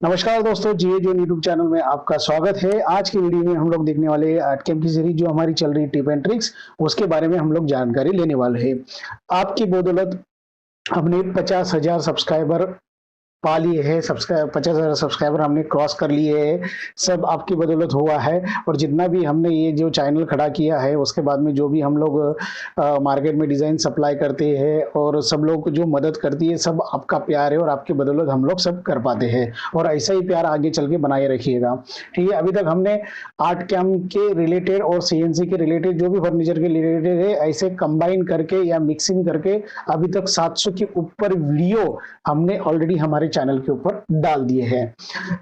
नमस्कार दोस्तों, जीए जो यूट्यूब चैनल में आपका स्वागत है। आज की वीडियो में हम लोग देखने वाले हैं आर्टकेम की सीरीज जो हमारी चल रही है टिप एंड ट्रिक्स, उसके बारे में हम लोग जानकारी लेने वाले हैं। आपकी बदौलत हमने 50,000 सब्सक्राइबर पा लिए है। सब्सक्राइब 50,000 सब्सक्राइबर हमने क्रॉस कर लिए है। सब आपकी बदौलत हुआ है। और जितना भी हमने ये जो चैनल खड़ा किया है, उसके बाद में जो भी हम लोग मार्केट में डिजाइन सप्लाई करते हैं और सब लोग को जो मदद करती है, सब आपका प्यार है और आपकी बदौलत हम लोग सब कर पाते हैं। और ऐसा ही प्यार आगे चल के बनाए रखिएगा। ठीक है, अभी तक हमने आर्ट कैम के रिलेटेड और सीएनसी के रिलेटेड जो भी फर्नीचर के रिलेटेड है, ऐसे कंबाइन करके या मिक्सिंग करके अभी तक 700 के ऊपर वीडियो हमने ऑलरेडी हमारे चैनल के ऊपर डाल दिए हैं।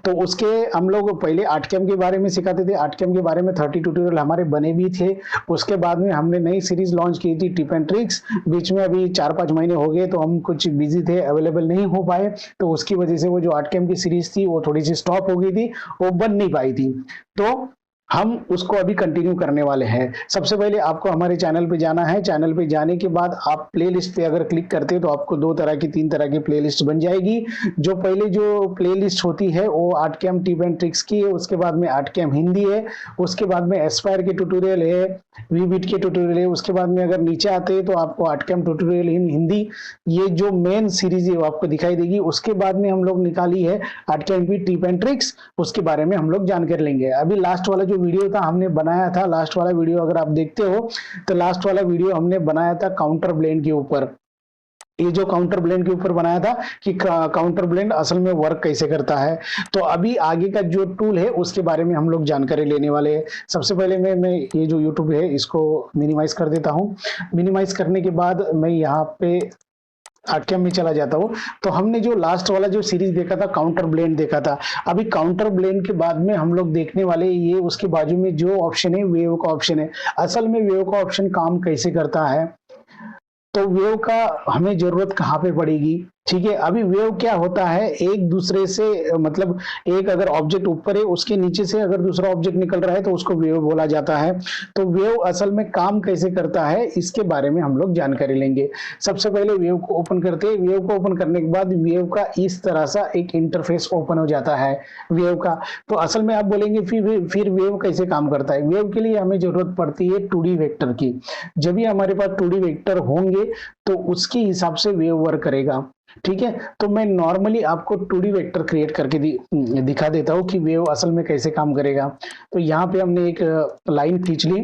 तो उसके हम लोग पहले आर्टकेम के बारे में सिखाते थे। आर्टकेम के बारे में 30 ट्यूटोरियल हमारे बने भी थे। उसके बाद में हमने नई सीरीज लॉन्च की थी टिप एंड ट्रिक्स। बीच में अभी 4-5 महीने हो गए, तो हम कुछ बिजी थे, अवेलेबल नहीं हो पाए, तो उसकी वजह से वो जो आर्टकेम की सीरीज थी वो थोड़ी सी स्टॉप हो गई थी, वो बन नहीं पाई थी। तो हम उसको अभी कंटिन्यू करने वाले हैं। सबसे पहले आपको हमारे चैनल पे जाना है। चैनल पे जाने के बाद आप प्लेलिस्ट पे अगर क्लिक करते हैं तो आपको 3 तरह की प्लेलिस्ट बन जाएगी। जो पहले जो प्लेलिस्ट होती है वो आर्टकेम टिप एंड ट्रिक्स की है, उसके बाद में आर्टकेम हिंदी है, उसके बाद में एस्पायर के ट्यूटोरियल है, वीबिट के ट्यूटोरियल है, उसके बाद में अगर नीचे आते हैं तो आपको आर्टकेम ट्यूटोरियल इन हिंदी, ये जो मेन सीरीज है वो आपको दिखाई देगी। उसके बाद में हम लोग निकाली है आर्टकेम की टिप एंड ट्रिक्स, उसके बारे में हम लोग जानकारी लेंगे। अभी लास्ट वाला जो वीडियो था हमने बनाया था, लास्ट वाला वीडियो अगर आप देखते हो तो लास्ट वाला वीडियो हमने बनाया था काउंटर ब्लेंड के ऊपर। ये जो काउंटर ब्लेंड के ऊपर बनाया था कि काउंटर ब्लेंड असल में वर्क कैसे करता है। तो अभी आगे का जो टूल है उसके बारे में हम लोग जानकारी लेने वाले हैं। सबसे पहले मैं ये जो यूट्यूब है इसको मिनिमाइज कर देता हूँ। मिनिमाइज करने के बाद मैं यहाँ पे आर्टकेम में चला जाता हूँ। तो हमने जो लास्ट वाला जो सीरीज देखा था काउंटर ब्लेंड देखा था। अभी काउंटर ब्लेंड के बाद में हम लोग देखने वाले ये उसके बाजू में जो ऑप्शन है वेव का ऑप्शन है। असल में वेव का ऑप्शन काम कैसे करता है, तो वेव का हमें जरूरत कहाँ पे पड़ेगी। ठीक है, अभी वेव क्या होता है, एक दूसरे से मतलब एक अगर ऑब्जेक्ट ऊपर है उसके नीचे से अगर दूसरा ऑब्जेक्ट निकल रहा है तो उसको वेव बोला जाता है। तो वेव असल में काम कैसे करता है इसके बारे में हम लोग जानकारी लेंगे। सबसे पहले वेव को ओपन करते हैं। वेव को ओपन करने के बाद वेव का इस तरह सा एक इंटरफेस ओपन हो जाता है वेव का। तो असल में आप बोलेंगे फिर वेव कैसे काम करता है। वेव के लिए हमें जरूरत पड़ती है 2D वेक्टर की। जब भी हमारे पास 2D वेक्टर होंगे तो उसके हिसाब से वेव वर्क करेगा। ठीक है, तो मैं नॉर्मली आपको 2D वेक्टर क्रिएट करके दिखा देता हूँ कि वेव असल में कैसे काम करेगा। तो यहाँ पे हमने एक लाइन खींच ली।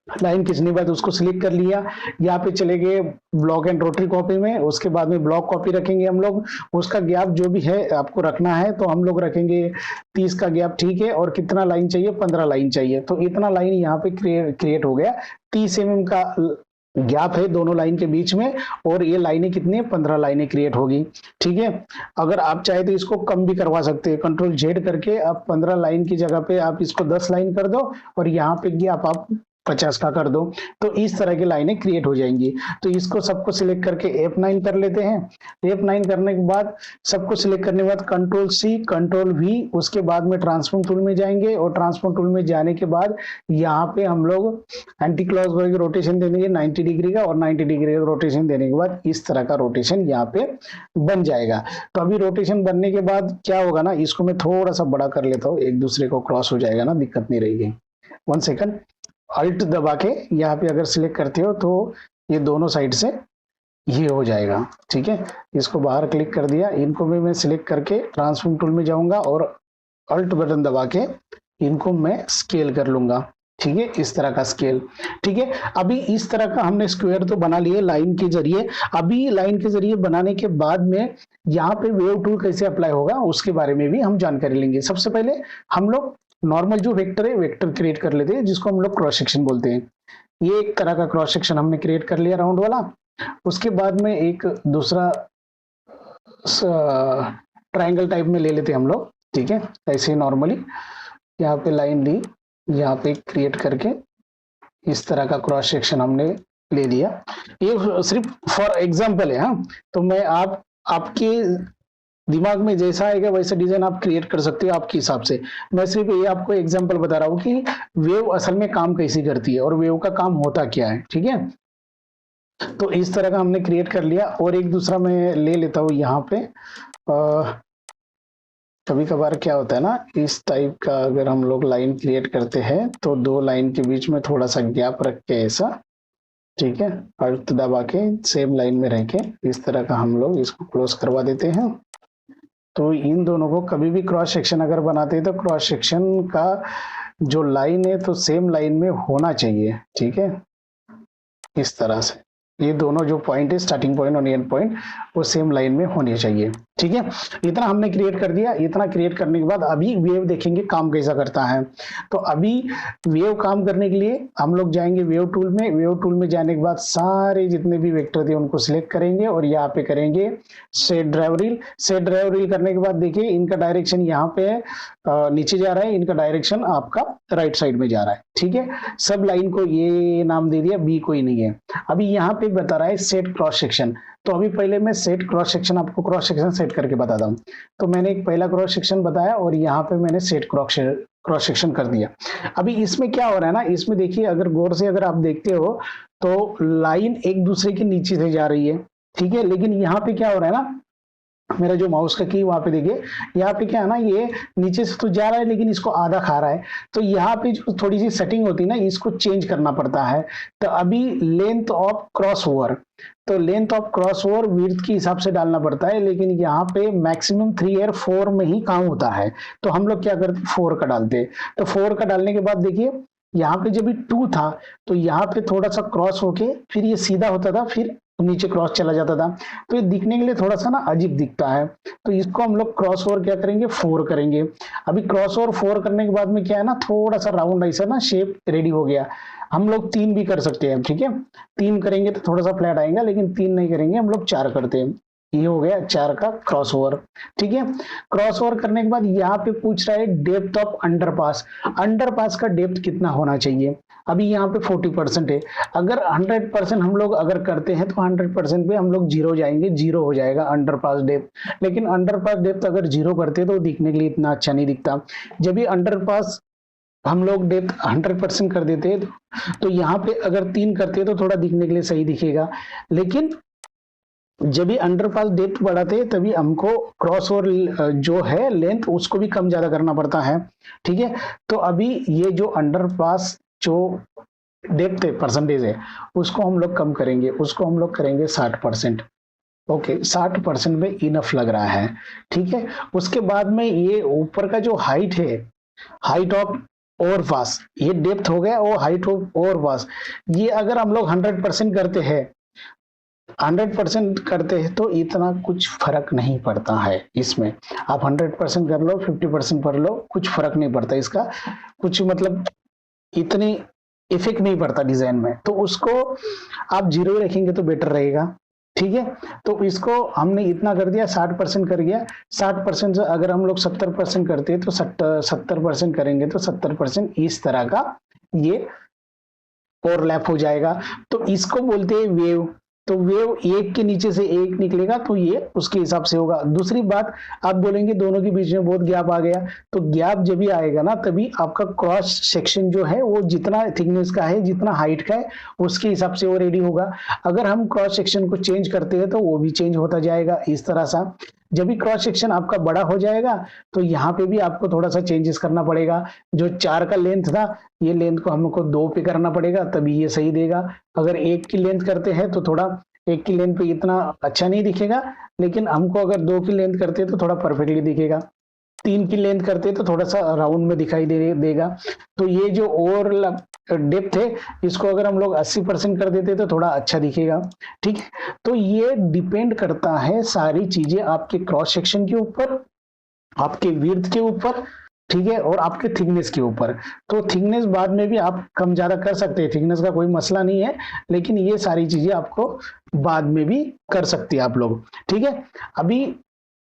लाइन खींचने के बाद उसको सिलेक्ट कर लिया। यहाँ पे चले गए ब्लॉक एंड रोटरी कॉपी में। उसके बाद में ब्लॉक कॉपी रखेंगे हम लोग। उसका गैप जो भी है आपको रखना है, तो हम लोग रखेंगे 30 का गैप। ठीक है, और कितना लाइन चाहिए, 15 लाइन चाहिए। तो इतना लाइन यहाँ पे क्रिएट हो गया। 30 mm का गैप है दोनों लाइन के बीच में, और ये लाइनें कितनी 15 लाइनें क्रिएट होगी। ठीक है, अगर आप चाहे तो इसको कम भी करवा सकते हैं। कंट्रोल जेड करके आप 15 लाइन की जगह पे आप इसको 10 लाइन कर दो, और यहाँ पे गैप आप 50 का कर दो। तो इस तरह की लाइनें क्रिएट हो जाएंगी। तो इसको सबको सिलेक्ट करके F9 कर लेते हैं। F9 करने के बाद सबको सिलेक्ट करने के बाद कंट्रोल सी कंट्रोल वी, उसके बाद में ट्रांसफॉर्म टूल में जाएंगे। और ट्रांसफॉर्म टूल में जाने के बाद यहाँ पे हम लोग एंटी क्लॉकवाइज रोटेशन दे देंगे 90 डिग्री का, और 90 डिग्री का रोटेशन देने के बाद इस तरह का रोटेशन यहाँ पे बन जाएगा। तो अभी रोटेशन बनने के बाद क्या होगा ना, इसको मैं थोड़ा सा बड़ा कर लेता हूँ, एक दूसरे को क्रॉस हो जाएगा ना, दिक्कत नहीं रहेगी। 1 सेकंड, अल्ट दबा के यहाँ पे अगर सिलेक्ट करते हो तो ये दोनों साइड से ये हो जाएगा। ठीक है, इसको बाहर क्लिक कर दिया। इनको भी मैं सिलेक्ट करके ट्रांसफॉर्म टूल में जाऊंगा और अल्ट बटन दबा के इनको मैं स्केल कर लूंगा। ठीक है, इस तरह का स्केल। ठीक है, अभी इस तरह का हमने स्क्वायर तो बना लिए लाइन के जरिए। अभी लाइन के जरिए बनाने के बाद में यहाँ पे वेव टूल कैसे अप्लाई होगा उसके बारे में भी हम जानकारी लेंगे। सबसे पहले हम लोग नॉर्मल जो वेक्टर है वेक्टर क्रिएट कर लेते हैं, जिसको हम लोग क्रॉस सेक्शन बोलते हैं। ये एक तरह का क्रॉस सेक्शन हमने क्रिएट कर लिया राउंड वाला। उसके बाद में एक दूसरा ट्रायंगल टाइप में ले लेते हैं हम लोग। ठीक है, ऐसे ही नॉर्मली यहाँ पे लाइन ली, यहाँ पे क्रिएट करके इस तरह का क्रॉस सेक्शन हमने ले लिया। ये सिर्फ फॉर एग्जांपल है। हाँ, तो मैं आपके दिमाग में जैसा आएगा वैसा डिजाइन आप क्रिएट कर सकते हो आपके हिसाब से। मैं सिर्फ ये आपको एग्जांपल बता रहा हूँ कि वेव असल में काम कैसी करती है और वेव का काम होता क्या है। ठीक है, तो इस तरह का हमने क्रिएट कर लिया। और एक दूसरा मैं ले लेता हूँ यहाँ पे कभी कभार क्या होता है ना, इस टाइप का अगर हम लोग लाइन क्रिएट करते हैं तो दो लाइन के बीच में थोड़ा सा गैप रख के ऐसा, ठीक है, अल्ट दबा के सेम लाइन में रह के इस तरह का हम लोग इसको क्लोज करवा देते हैं। तो इन दोनों को कभी भी क्रॉस सेक्शन अगर बनाते हैं तो क्रॉस सेक्शन का जो लाइन है तो सेम लाइन में होना चाहिए, ठीक है, इस तरह से ये दोनों जो पॉइंट है, स्टार्टिंग पॉइंट और एंड पॉइंट, वो सेम लाइन में होने चाहिए, ठीक है। इतना हमने क्रिएट कर दिया। इतना क्रिएट करने के बाद अभी वेव देखेंगे काम कैसा करता है। तो अभी वेव काम करने के लिए हम लोग जाएंगे वेव टूल में। वेव टूल में जाने के बाद सारे जितने भी वेक्टर थे उनको सिलेक्ट करेंगे और यहाँ पे करेंगे set drive reel. Set drive reel करने के बाद देखिए इनका डायरेक्शन यहाँ पे नीचे जा रहा है, इनका डायरेक्शन आपका राइट साइड में जा रहा है, ठीक है। सब लाइन को ये नाम दे दिया, बी कोई नहीं है। अभी यहाँ पे बता रहा है सेट क्रॉस सेक्शन। तो अभी पहले मैं सेट क्रॉस सेक्शन, आपको क्रॉस सेक्शन सेट करके बताता हूँ। तो मैंने एक पहला क्रॉस सेक्शन बताया और यहाँ पे मैंने सेट क्रॉस सेक्शन कर दिया। अभी इसमें क्या हो रहा है ना, इसमें देखिए अगर गौर से अगर आप देखते हो तो लाइन एक दूसरे के नीचे से जा रही है, ठीक है। लेकिन यहाँ पे क्या हो रहा है ना, मेरा जो माउस का की वहां पे देखिए, यहाँ पे क्या है ना, ये नीचे से तो जा रहा है लेकिन इसको आधा खा रहा है। तो यहाँ पे जो थोड़ी सी सेटिंग होती है ना, इसको चेंज करना पड़ता है। तो अभी लेंथ ऑफ क्रॉस ओवर, तो length of cross over width के हिसाब से डालना पड़ता है, लेकिन यहाँ पे मैक्सिमम 3 और 4 में ही काम होता है। तो हम लोग क्या करते, 4 का डालते। तो 4 का डालने के बाद देखिए यहाँ पे जब 2 था तो यहाँ पे थोड़ा सा क्रॉस होके फिर ये सीधा होता था, फिर नीचे क्रॉस चला जाता था। तो ये दिखने के लिए थोड़ा सा ना अजीब दिखता है। तो इसको हम लोग क्रॉस ओवर क्या करेंगे, 4 करेंगे। अभी क्रॉस ओवर 4 करने के बाद में क्या है ना, थोड़ा सा राउंड ऐसा ना शेप रेडी हो गया। हम लोग 3 भी कर सकते हैं, ठीक है। 3 करेंगे तो थोड़ा सा फ्लैट आएगा, लेकिन 3 नहीं करेंगे, हम लोग 4 करते हैं। ये हो गया 4 का क्रॉस ओवर, ठीक है। क्रॉस ओवर करने के बाद यहाँ पे पूछ रहा है डेप्थ ऑफ अंडरपास। अंडरपास का डेप्थ कितना होना चाहिए। अभी यहाँ पे 40% है। अगर 100% हम लोग अगर करते हैं तो 100% पे हम लोग 0 जाएंगे, 0 हो जाएगा अंडरपास डेप्थ। लेकिन अंडरपास डेप्थ अगर 0 करते तो दिखने के लिए इतना अच्छा नहीं दिखता। जब भी अंडरपास हम लोग डेप्थ 100% कर देते हैं तो यहाँ पे अगर 3 करते हैं तो थोड़ा दिखने के लिए सही दिखेगा। लेकिन जब भी अंडरपास डेप्थ बढ़ाते तभी हमको क्रॉस ओवर जो है लेंथ उसको भी कम ज्यादा करना पड़ता है, ठीक है। तो अभी ये जो अंडरपास जो डेप्थ है, परसेंटेज है, उसको हम लोग कम करेंगे, उसको हम लोग करेंगे 60%। ओके, 60% में इनफ लग रहा है, ठीक है। उसके बाद में ये ऊपर का जो हाइट है, हाइट ऑफ ओवरपास, ये डेप्थ हो गया और हाइट ऑफ ओवरपास, ये अगर हम लोग 100% करते हैं, 100% करते हैं तो इतना कुछ फर्क नहीं पड़ता है इसमें। आप 100% कर लो, 50% कर लो, कुछ फर्क नहीं पड़ता इसका, कुछ मतलब इतनी इफेक्ट नहीं पड़ता डिजाइन में। तो उसको आप 0 रखेंगे तो बेटर रहेगा, ठीक है। तो इसको हमने इतना कर दिया, 60% कर गया। 60% से अगर हम लोग 70% करते हैं तो 70% करेंगे तो 70% इस तरह का ये ओवरलैप हो जाएगा। तो इसको बोलते हैं वेव। तो वेव एक के नीचे से एक निकलेगा तो ये उसके हिसाब से होगा। दूसरी बात, आप बोलेंगे दोनों के बीच में बहुत गैप आ गया, तो गैप जब भी आएगा ना तभी आपका क्रॉस सेक्शन जो है वो जितना थिकनेस का है, जितना हाइट का है, उसके हिसाब से वो रेडी होगा। अगर हम क्रॉस सेक्शन को चेंज करते हैं तो वो भी चेंज होता जाएगा इस तरह सा। जब भी क्रॉस सेक्शन आपका बड़ा हो जाएगा तो यहाँ पे भी आपको थोड़ा सा चेंजेस करना पड़ेगा। जो 4 का लेंथ था, ये लेंथ को हमको 2 पे करना पड़ेगा तभी ये सही देगा। अगर 1 की लेंथ करते हैं तो थोड़ा 1 की लेंथ पे इतना अच्छा नहीं दिखेगा, लेकिन हमको अगर 2 की लेंथ करते हैं तो थोड़ा परफेक्टली दिखेगा। 3 की लेंथ करते हैं तो थोड़ा सा राउंड में दिखाई देगा। तो ये जो ओवर डेप्थ है, इसको अगर हम लोग 80% कर देते तो थोड़ा अच्छा दिखेगा, ठीक है। तो ये डिपेंड करता है सारी चीजें आपके क्रॉस सेक्शन के ऊपर, आपके विड्थ के ऊपर, ठीक है, और आपके थिकनेस के ऊपर। तो थिकनेस बाद में भी आप कम ज्यादा कर सकते हैं, थिकनेस का कोई मसला नहीं है, लेकिन ये सारी चीजें आपको बाद में भी कर सकते हैं आप लोग, ठीक है। अभी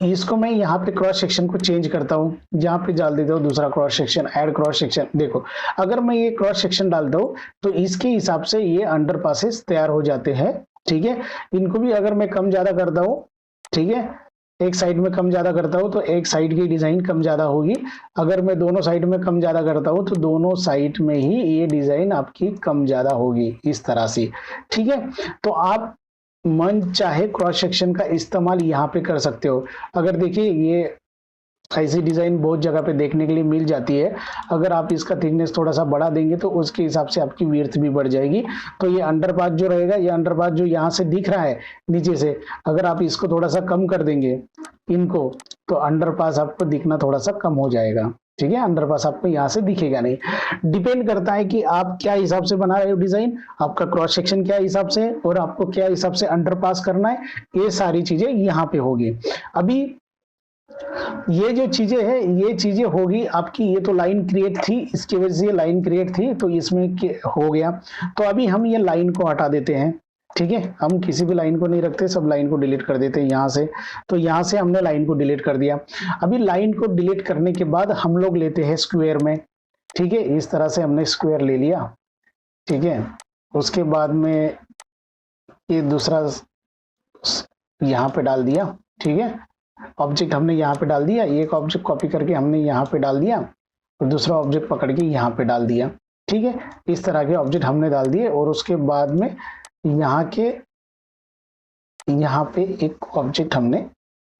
इसको मैं यहाँ पे क्रॉस सेक्शन को चेंज करता हूँ, यहाँ पे डाल देता हूँ दूसरा cross section, add cross section. देखो अगर मैं ये क्रॉस सेक्शन डालता हूँ तो इसके हिसाब से ये अंडर पासेस तैयार हो जाते हैं, ठीक है। इनको भी अगर मैं कम ज्यादा करता हूँ, ठीक है, एक साइड में कम ज्यादा करता हूँ तो एक साइड की डिजाइन कम ज्यादा होगी। अगर मैं दोनों साइड में कम ज्यादा करता हूँ तो दोनों साइड में ही ये डिजाइन आपकी कम ज्यादा होगी इस तरह से, ठीक है। तो आप मन चाहे क्रॉस सेक्शन का इस्तेमाल यहाँ पे कर सकते हो। अगर देखिए ये ऐसी डिज़ाइन बहुत जगह पे देखने के लिए मिल जाती है। अगर आप इसका थिकनेस थोड़ा सा बढ़ा देंगे तो उसके हिसाब से आपकी विड्थ भी बढ़ जाएगी। तो ये अंडर पार्ट जो रहेगा, ये अंडर पार्ट जो यहाँ से दिख रहा है नीचे से, अगर आप इसको थोड़ा सा कम कर देंगे इनको, तो अंडर पास आपको दिखना थोड़ा सा कम हो जाएगा। ठीक है, अंडर पास आपको यहाँ से दिखेगा नहीं। डिपेंड करता है कि आप क्या हिसाब से बना रहे हो डिजाइन, आपका क्रॉस सेक्शन क्या हिसाब से, और आपको क्या हिसाब से अंडर पास करना है, ये सारी चीजें यहाँ पे होगी। अभी ये जो चीजें है, ये चीजें होगी आपकी। ये तो लाइन क्रिएट थी, इसकी वजह से लाइन क्रिएट थी, तो इसमें हो गया। तो अभी हम ये लाइन को हटा देते हैं। ठीक है, हम किसी भी लाइन को नहीं रखते, सब लाइन को डिलीट कर देते हैं यहाँ से। तो यहाँ से हमने लाइन को डिलीट कर दिया। अभी लाइन को डिलीट करने के बाद हम लोग लेते हैं स्क्वायर में। ठीक है, इस तरह से हमने स्क्वायर ले लिया। ठीक है, उसके बाद में ये दूसरा यहाँ पे डाल दिया। ठीक है, ऑब्जेक्ट हमने यहाँ पे डाल दिया, एक ऑब्जेक्ट कॉपी करके हमने यहाँ पे डाल दिया और दूसरा ऑब्जेक्ट पकड़ के यहाँ पे डाल दिया। ठीक है, इस तरह के ऑब्जेक्ट हमने डाल दिए और उसके बाद में यहाँ पे एक ऑब्जेक्ट हमने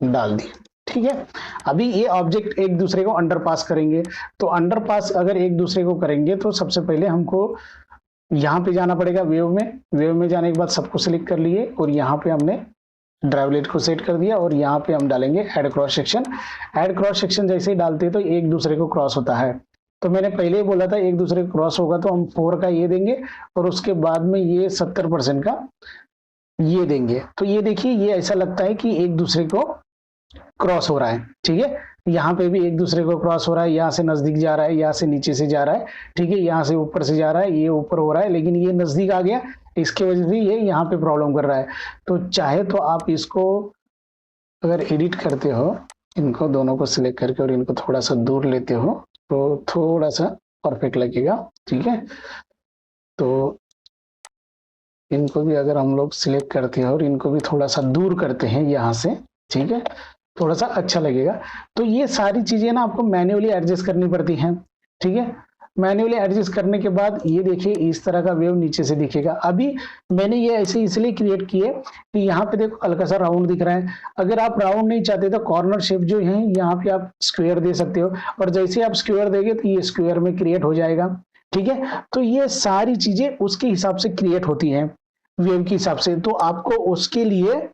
डाल दिया। ठीक है, अभी ये ऑब्जेक्ट एक दूसरे को अंडर पास करेंगे। तो अंडर पास अगर एक दूसरे को करेंगे तो सबसे पहले हमको यहाँ पे जाना पड़ेगा वेव में। वेव में जाने के बाद सबको सिलेक्ट कर लिए और यहाँ पे हमने ड्राइवलेट को सेट कर दिया और यहाँ पे हम डालेंगे add cross section. Add cross section जैसे ही डालते हैं तो एक दूसरे को क्रॉस होता है। तो मैंने पहले ही बोला था एक दूसरे को क्रॉस होगा, तो हम 4 का ये देंगे और उसके बाद में ये 70% का ये देंगे। तो ये देखिए, ये ऐसा लगता है कि एक दूसरे को क्रॉस हो रहा है। ठीक है, यहाँ पे भी एक दूसरे को क्रॉस हो रहा है, यहाँ से नजदीक जा रहा है, यहाँ से नीचे से जा रहा है। ठीक है, यहाँ से ऊपर से जा रहा है, ये ऊपर हो रहा है, लेकिन ये नजदीक आ गया, इसके वजह से ये यहाँ पे प्रॉब्लम कर रहा है। तो चाहे तो आप इसको अगर एडिट करते हो, इनको दोनों को सिलेक्ट करके और इनको थोड़ा सा दूर लेते हो तो थोड़ा सा परफेक्ट लगेगा। ठीक है, तो इनको भी अगर हम लोग सिलेक्ट करते हैं और इनको भी थोड़ा सा दूर करते हैं यहाँ से, ठीक है, थोड़ा सा अच्छा लगेगा। तो ये सारी चीजें ना आपको मैन्युअली एडजस्ट करनी पड़ती हैं। ठीक है, मैन्युअली एडजस्ट करने के बाद ये देखिए इस तरह का वेव नीचे से दिखेगा। अभी मैंने ये ऐसे इसलिए क्रिएट किए कि यहाँ पे देखो हल्का सा राउंड दिख रहा है। अगर आप राउंड नहीं चाहते तो कॉर्नर शेप जो है यहाँ पे आप स्क्वायर दे सकते हो, और जैसे आप स्क्वायर देंगे तो ये स्क्वायर में क्रिएट हो जाएगा। ठीक है, तो ये सारी चीजें उसके हिसाब से क्रिएट होती हैं, वेव के हिसाब से। तो आपको उसके लिए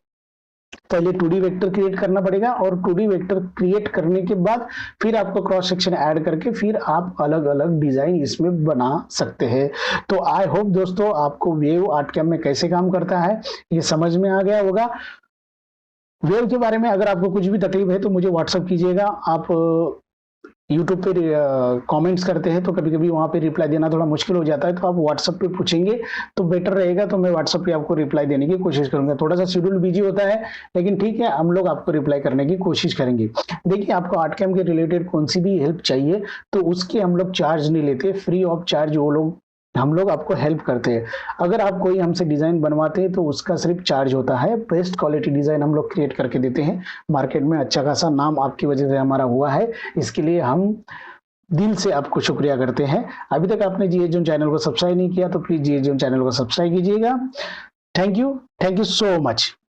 पहले 2D वेक्टर क्रिएट करना पड़ेगा, और 2D वेक्टर क्रिएट करने के बाद फिर आपको क्रॉस सेक्शन ऐड करके फिर आप अलग अलग डिजाइन इसमें बना सकते हैं। तो आई होप दोस्तों आपको वेव आर्टकैम में कैसे काम करता है ये समझ में आ गया होगा। वेव के बारे में अगर आपको कुछ भी तकलीफ है तो मुझे व्हाट्सअप कीजिएगा। आप यूट्यूब पे कमेंट्स करते हैं तो कभी कभी वहाँ पे रिप्लाई देना थोड़ा मुश्किल हो जाता है, तो आप व्हाट्सएप पे पूछेंगे तो बेटर रहेगा। तो मैं व्हाट्सएप पे आपको रिप्लाई देने की कोशिश करूंगा। थोड़ा सा शेड्यूल बिजी होता है, लेकिन ठीक है, हम लोग आपको रिप्लाई करने की कोशिश करेंगे। देखिए, आपको आर्टकैम के रिलेटेड कौन सी भी हेल्प चाहिए तो उसके हम लोग चार्ज नहीं लेते, फ्री ऑफ चार्ज हम लोग आपको हेल्प करते हैं। अगर आप कोई हमसे डिजाइन बनवाते हैं तो उसका सिर्फ चार्ज होता है। बेस्ट क्वालिटी डिजाइन हम लोग क्रिएट करके देते हैं। मार्केट में अच्छा खासा नाम आपकी वजह से हमारा हुआ है, इसके लिए हम दिल से आपको शुक्रिया करते हैं। अभी तक आपने जीएस जोन चैनल को सब्सक्राइब नहीं किया तो प्लीज जीएस जोन चैनल को सब्सक्राइब कीजिएगा। Thank you so much.